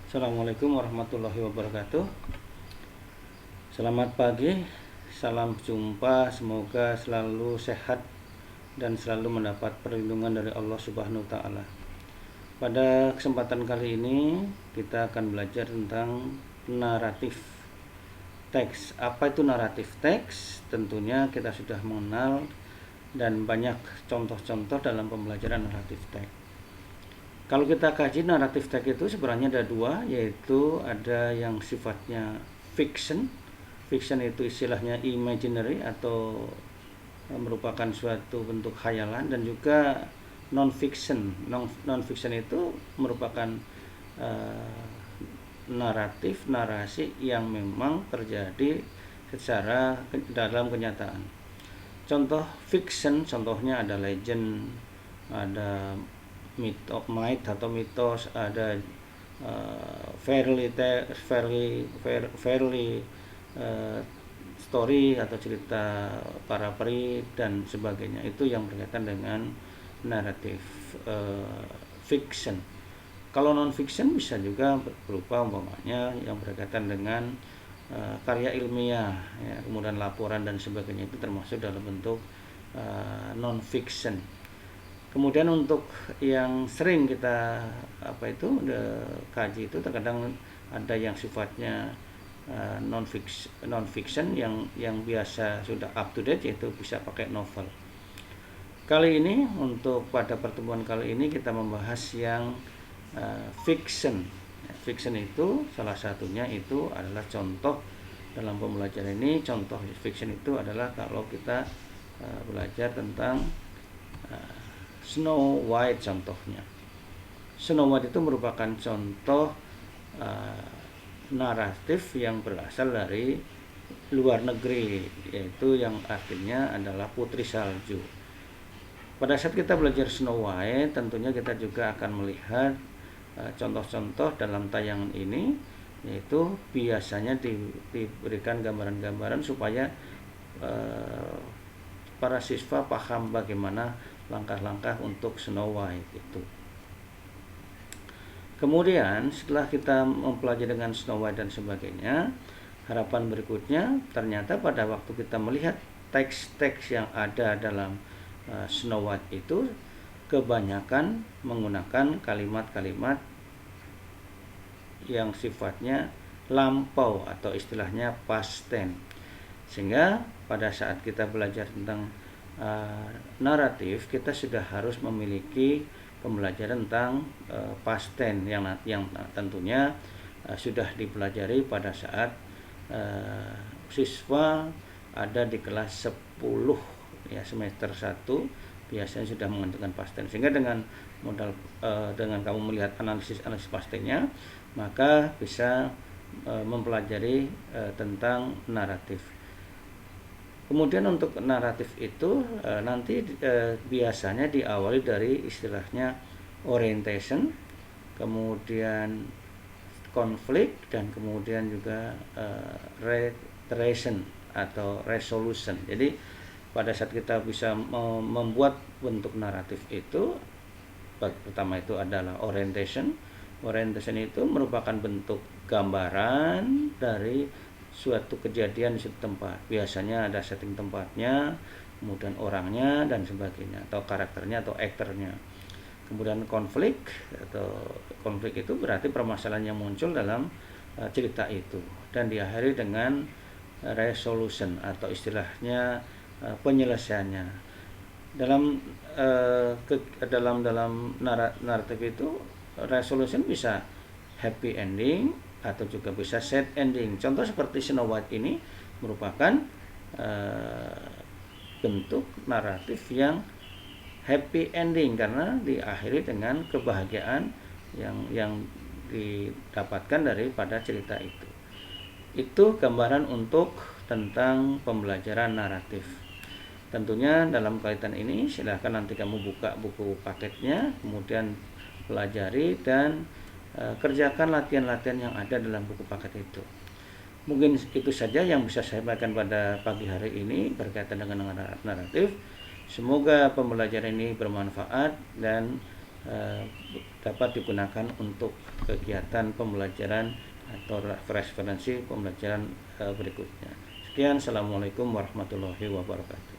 Assalamualaikum warahmatullahi wabarakatuh. Selamat pagi, salam jumpa. Semoga selalu sehat dan selalu mendapat perlindungan dari Allah Subhanahu wa Ta'ala. Pada kesempatan kali ini kita akan belajar tentang naratif teks. Apa itu naratif teks? Tentunya kita sudah mengenal dan banyak contoh-contoh dalam pembelajaran naratif teks. Kalau kita kaji naratif teks itu sebenarnya ada dua, yaitu ada yang sifatnya fiction. Fiction itu istilahnya imaginary atau merupakan suatu bentuk khayalan, dan juga non-fiction. Non-fiction itu merupakan narasi yang memang terjadi secara dalam kenyataan. Contoh fiction, contohnya ada legend, ada myth atau mitos, ada fairy story atau cerita para peri dan sebagainya. Itu yang berkaitan dengan naratif fiction. Kalau non fiction bisa juga berupa umpamanya yang berkaitan dengan karya ilmiah, ya, kemudian laporan dan sebagainya, itu termasuk dalam bentuk non fiction. Kemudian untuk yang sering kita kaji itu terkadang ada yang sifatnya non fiction yang biasa sudah up to date, yaitu bisa pakai novel. Kali ini untuk pada pertemuan kali ini kita membahas yang fiction. Fiction itu salah satunya itu adalah contoh dalam pembelajaran ini. Contoh fiction itu adalah kalau kita belajar tentang Snow White contohnya. Snow White itu merupakan contoh naratif yang berasal dari luar negeri, yaitu yang artinya adalah putri salju. Pada saat kita belajar Snow White, tentunya kita juga akan melihat contoh-contoh dalam tayangan ini, yaitu biasanya diberikan gambaran-gambaran supaya para siswa paham bagaimana langkah-langkah untuk Snow White itu. Kemudian setelah kita mempelajari dengan Snow White dan sebagainya, harapan berikutnya ternyata pada waktu kita melihat teks-teks yang ada dalam Snow White itu kebanyakan menggunakan kalimat-kalimat yang sifatnya lampau atau istilahnya past tense. Sehingga pada saat kita belajar tentang naratif, kita sudah harus memiliki pembelajaran tentang past tense yang tentunya sudah dipelajari pada saat siswa ada di kelas 10 ya, semester 1 biasanya sudah mengenalkan past tense. Sehingga dengan dengan kamu melihat analisis past tense-nya, maka bisa mempelajari tentang naratif. Kemudian untuk naratif itu nanti biasanya diawali dari istilahnya orientation, kemudian konflik, dan kemudian juga reiteration atau resolution. Jadi pada saat kita bisa membuat bentuk naratif itu, pertama itu adalah orientation. Orientation itu merupakan bentuk gambaran dari suatu kejadian di suatu tempat. Biasanya ada setting tempatnya, kemudian orangnya dan sebagainya, atau karakternya atau aktornya. Kemudian konflik itu berarti permasalahan yang muncul dalam cerita itu, dan diakhiri dengan resolution atau istilahnya penyelesaiannya. Dalam naratif itu resolution bisa happy ending atau juga bisa sad ending. Contoh seperti Snow White ini merupakan bentuk naratif yang happy ending karena diakhiri dengan kebahagiaan yang didapatkan daripada cerita itu. Itu gambaran untuk tentang pembelajaran naratif. Tentunya dalam kaitan ini silahkan nanti kamu buka buku paketnya, kemudian pelajari dan kerjakan latihan-latihan yang ada dalam buku paket itu. Mungkin itu saja yang bisa saya sampaikan pada pagi hari ini berkaitan dengan naratif. Semoga pembelajaran ini bermanfaat dan dapat digunakan untuk kegiatan pembelajaran atau referensi pembelajaran berikutnya. Sekian, assalamualaikum warahmatullahi wabarakatuh.